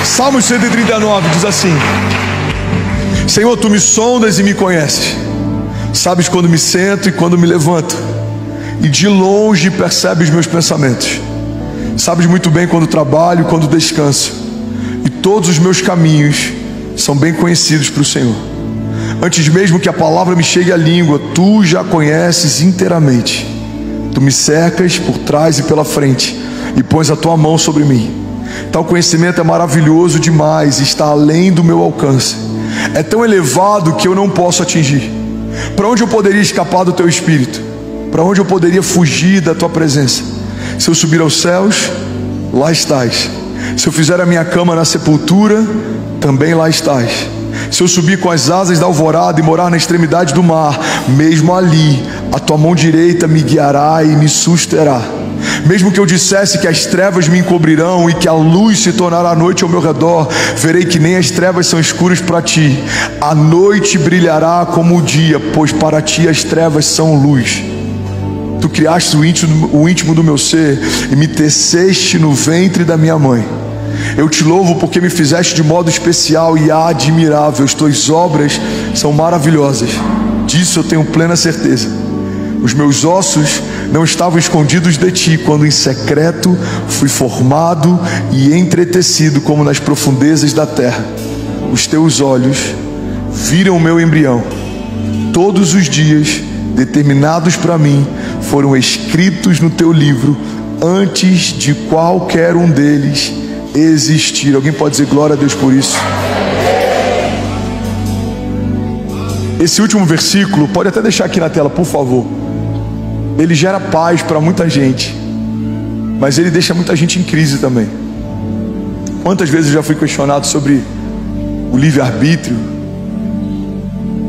Salmo 139 diz assim: Senhor, tu me sondas e me conheces, sabes quando me sento e quando me levanto, e de longe percebes meus pensamentos. Sabes muito bem quando trabalho e quando descanso, e todos os meus caminhos são bem conhecidos para o Senhor. Antes mesmo que a palavra me chegue à língua, tu já conheces inteiramente. Tu me cercas por trás e pela frente, e pões a tua mão sobre mim. Tal conhecimento é maravilhoso demais e está além do meu alcance. É tão elevado que eu não posso atingir. Para onde eu poderia escapar do teu espírito? Para onde eu poderia fugir da tua presença? Se eu subir aos céus, lá estás. Se eu fizer a minha cama na sepultura, também lá estás. Se eu subir com as asas da alvorada e morar na extremidade do mar, mesmo ali a tua mão direita me guiará e me susterá. Mesmo que eu dissesse que as trevas me encobrirão e que a luz se tornará noite ao meu redor, verei que nem as trevas são escuras para ti. A noite brilhará como o dia, pois para ti as trevas são luz. Tu criaste o íntimo do meu ser e me teceste no ventre da minha mãe. Eu te louvo porque me fizeste de modo especial e admirável. As tuas obras são maravilhosas, disso eu tenho plena certeza. Os meus ossos não estavam escondidos de ti, quando em secreto fui formado e entretecido como nas profundezas da terra. Os teus olhos viram o meu embrião. Todos os dias determinados para mim foram escritos no teu livro, antes de qualquer um deles existir. Alguém pode dizer glória a Deus por isso? Esse último versículo, pode até deixar aqui na tela, por favor. Ele gera paz para muita gente, mas ele deixa muita gente em crise também. Quantas vezes eu já fui questionado sobre o livre-arbítrio,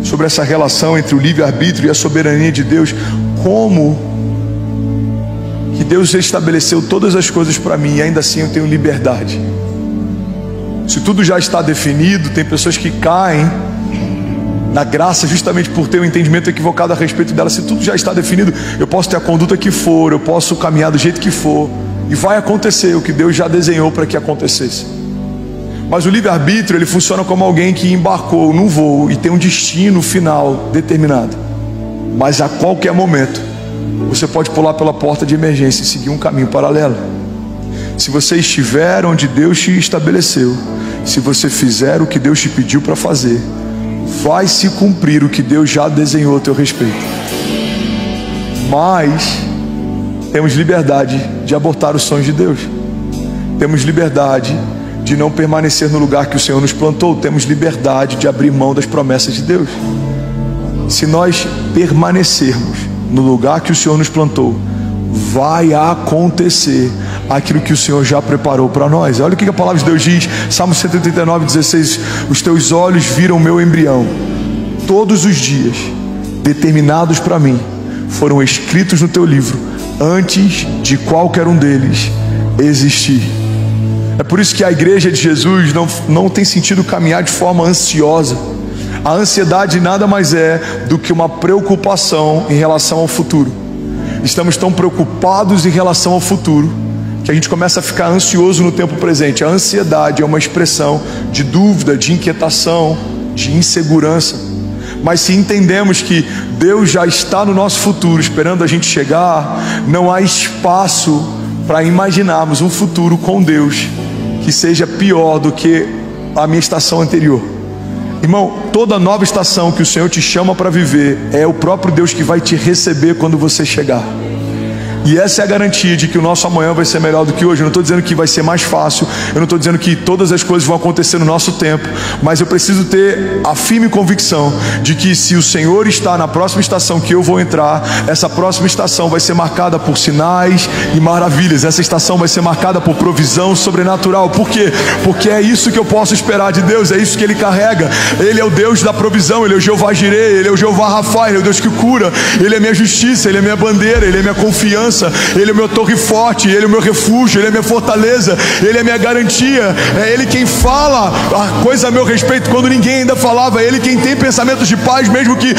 sobre essa relação entre o livre-arbítrio e a soberania de Deus. Como que Deus estabeleceu todas as coisas para mim e ainda assim eu tenho liberdade? Se tudo já está definido, tem pessoas que caem na graça justamente por ter um entendimento equivocado a respeito dela. Se tudo já está definido, eu posso ter a conduta que for, eu posso caminhar do jeito que for, e vai acontecer o que Deus já desenhou para que acontecesse. Mas o livre-arbítrio, ele funciona como alguém que embarcou num voo e tem um destino final determinado, mas a qualquer momento você pode pular pela porta de emergência e seguir um caminho paralelo. Se você estiver onde Deus te estabeleceu, se você fizer o que Deus te pediu para fazer, vai se cumprir o que Deus já desenhou a teu respeito. Mas temos liberdade de abortar os sonhos de Deus. Temos liberdade de não permanecer no lugar que o Senhor nos plantou. Temos liberdade de abrir mão das promessas de Deus. Se nós permanecermos no lugar que o Senhor nos plantou, vai acontecer aquilo que o Senhor já preparou para nós. Olha o que a palavra de Deus diz, Salmo 139:16: os teus olhos viram o meu embrião. Todos os dias determinados para mim foram escritos no teu livro, antes de qualquer um deles existir. É por isso que a igreja de Jesus não tem sentido caminhar de forma ansiosa. A ansiedade nada mais é do que uma preocupação em relação ao futuro. Estamos tão preocupados em relação ao futuro que a gente começa a ficar ansioso no tempo presente. A ansiedade é uma expressão de dúvida, de inquietação, de insegurança. Mas se entendemos que Deus já está no nosso futuro, esperando a gente chegar, não há espaço para imaginarmos um futuro com Deus que seja pior do que a minha estação anterior. Irmão, toda nova estação que o Senhor te chama para viver, é o próprio Deus que vai te receber quando você chegar. E essa é a garantia de que o nosso amanhã vai ser melhor do que hoje. Eu não estou dizendo que vai ser mais fácil, eu não estou dizendo que todas as coisas vão acontecer no nosso tempo, mas eu preciso ter a firme convicção de que se o Senhor está na próxima estação que eu vou entrar, essa próxima estação vai ser marcada por sinais e maravilhas. Essa estação vai ser marcada por provisão sobrenatural. Por quê? Porque é isso que eu posso esperar de Deus, é isso que Ele carrega. Ele é o Deus da provisão, Ele é o Jeová Jireh, Ele é o Jeová Rafa, Ele é o Deus que cura, Ele é minha justiça, Ele é minha bandeira, Ele é minha confiança, segurança, Ele é meu torre forte, Ele é o meu refúgio, Ele é minha fortaleza, Ele é minha garantia. É Ele quem fala a coisa a meu respeito quando ninguém ainda falava. É Ele quem tem pensamentos de paz mesmo que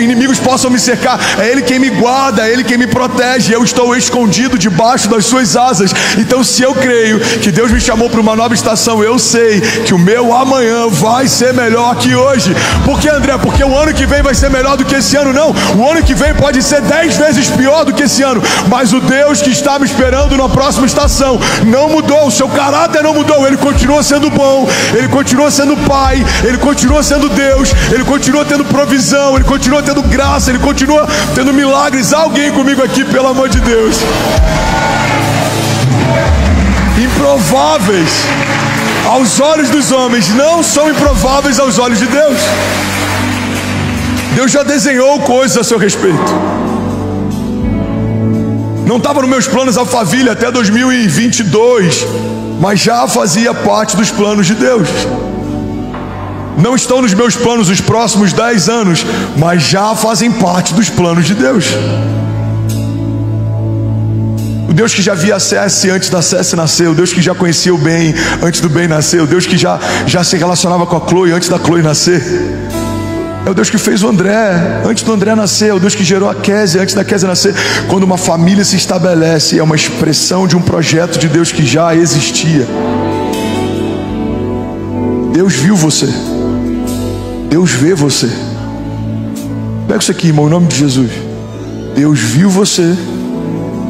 inimigos possam me cercar. É Ele quem me guarda, é Ele quem me protege. Eu estou escondido debaixo das suas asas. Então, se eu creio que Deus me chamou para uma nova estação, eu sei que o meu amanhã vai ser melhor que hoje. Por que, André? Porque o ano que vem vai ser melhor do que esse ano? Não, o ano que vem pode ser 10 vezes pior do que esse ano, mas o Deus que está me esperando na próxima estação não mudou, o seu caráter não mudou. Ele continua sendo bom, Ele continua sendo Pai, Ele continua sendo Deus, Ele continua tendo provisão, Ele continua tendo graça, Ele continua tendo milagres. Alguém comigo aqui, pelo amor de Deus. Improváveis aos olhos dos homens não são improváveis aos olhos de Deus. Deus já desenhou coisas a seu respeito. Não estava nos meus planos Alphaville até 2022, mas já fazia parte dos planos de Deus. Não estão nos meus planos os próximos 10 anos, mas já fazem parte dos planos de Deus. O Deus que já via a Cessi antes da Cessi nascer, o Deus que já conhecia o Ben antes do Ben nascer, o Deus que já se relacionava com a Chloe antes da Chloe nascer. É o Deus que fez o André antes do André nascer. É o Deus que gerou a Kézia antes da Kézia nascer. Quando uma família se estabelece, é uma expressão de um projeto de Deus que já existia. Deus viu você. Deus vê você. Pega isso aqui, irmão, em nome de Jesus. Deus viu você.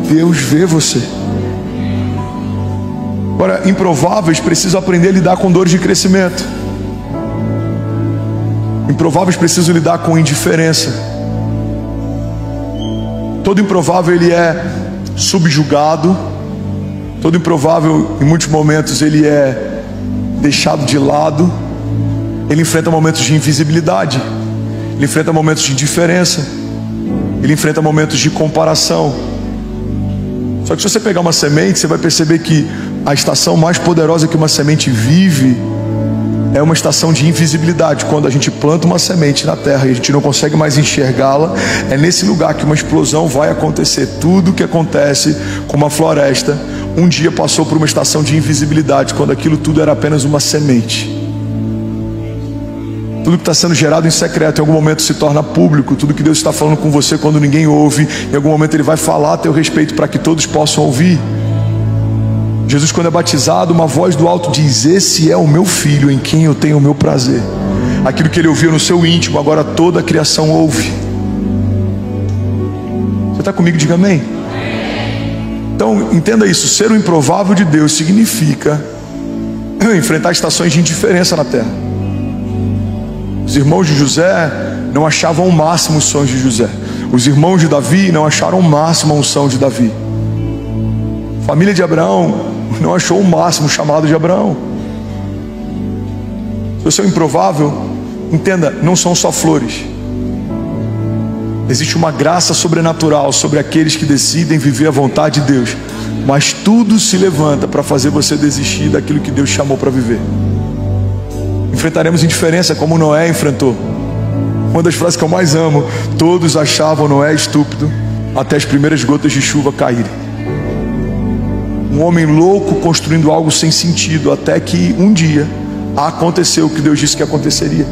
Deus vê você. Agora, improváveis precisam aprender a lidar com dores de crescimento. Improváveis precisam lidar com indiferença. Todo improvável ele é subjugado. Todo improvável, em muitos momentos, ele é deixado de lado. Ele enfrenta momentos de invisibilidade. Ele enfrenta momentos de indiferença. Ele enfrenta momentos de comparação. Só que se você pegar uma semente, você vai perceber que a estação mais poderosa que uma semente vive é uma estação de invisibilidade. Quando a gente planta uma semente na terra e a gente não consegue mais enxergá-la, é nesse lugar que uma explosão vai acontecer. Tudo que acontece com uma floresta, um dia passou por uma estação de invisibilidade, quando aquilo tudo era apenas uma semente. Tudo que está sendo gerado em secreto, em algum momento se torna público. Tudo que Deus está falando com você quando ninguém ouve, em algum momento Ele vai falar a teu respeito para que todos possam ouvir. Jesus, quando é batizado, uma voz do alto diz: esse é o meu filho, em quem eu tenho o meu prazer. Aquilo que ele ouviu no seu íntimo, agora toda a criação ouve. Você está comigo? Diga amém. Então entenda isso, ser o improvável de Deus significa enfrentar estações de indiferença na terra. Os irmãos de José não achavam o máximo os sonhos de José. Os irmãos de Davi não acharam o máximo a unção de Davi. A família de Abraão não achou o máximo o chamado de Abraão. Se você é um improvável, entenda, não são só flores. Existe uma graça sobrenatural sobre aqueles que decidem viver a vontade de Deus. Mas tudo se levanta para fazer você desistir daquilo que Deus chamou para viver. Enfrentaremos indiferença como Noé enfrentou. Uma das frases que eu mais amo: todos achavam Noé estúpido até as primeiras gotas de chuva caírem. Um homem louco construindo algo sem sentido, até que um dia aconteceu o que Deus disse que aconteceria.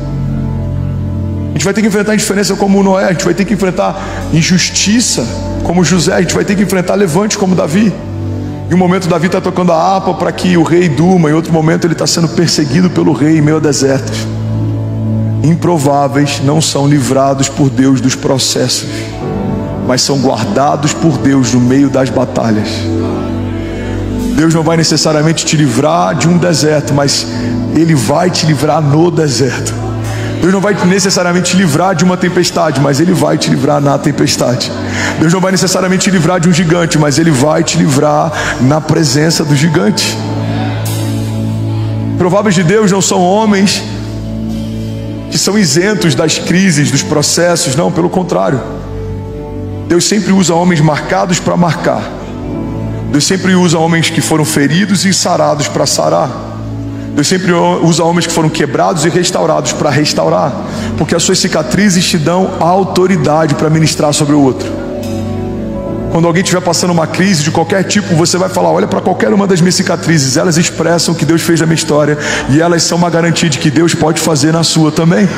A gente vai ter que enfrentar indiferença como Noé. A gente vai ter que enfrentar injustiça como José. A gente vai ter que enfrentar levante como Davi. Em um momento Davi está tocando a harpa para que o rei durma. Em outro momento ele está sendo perseguido pelo rei em meio a desertos. Improváveis não são livrados por Deus dos processos, mas são guardados por Deus no meio das batalhas. Deus não vai necessariamente te livrar de um deserto, mas Ele vai te livrar no deserto. Deus não vai necessariamente te livrar de uma tempestade, mas Ele vai te livrar na tempestade. Deus não vai necessariamente te livrar de um gigante, mas Ele vai te livrar na presença do gigante. Prováveis de Deus não são homens que são isentos das crises, dos processos. Não, pelo contrário. Deus sempre usa homens marcados para marcar. Deus sempre usa homens que foram feridos e sarados para sarar. Deus sempre usa homens que foram quebrados e restaurados para restaurar. Porque as suas cicatrizes te dão autoridade para ministrar sobre o outro. Quando alguém estiver passando uma crise de qualquer tipo, você vai falar: olha para qualquer uma das minhas cicatrizes, elas expressam o que Deus fez na minha história, e elas são uma garantia de que Deus pode fazer na sua também.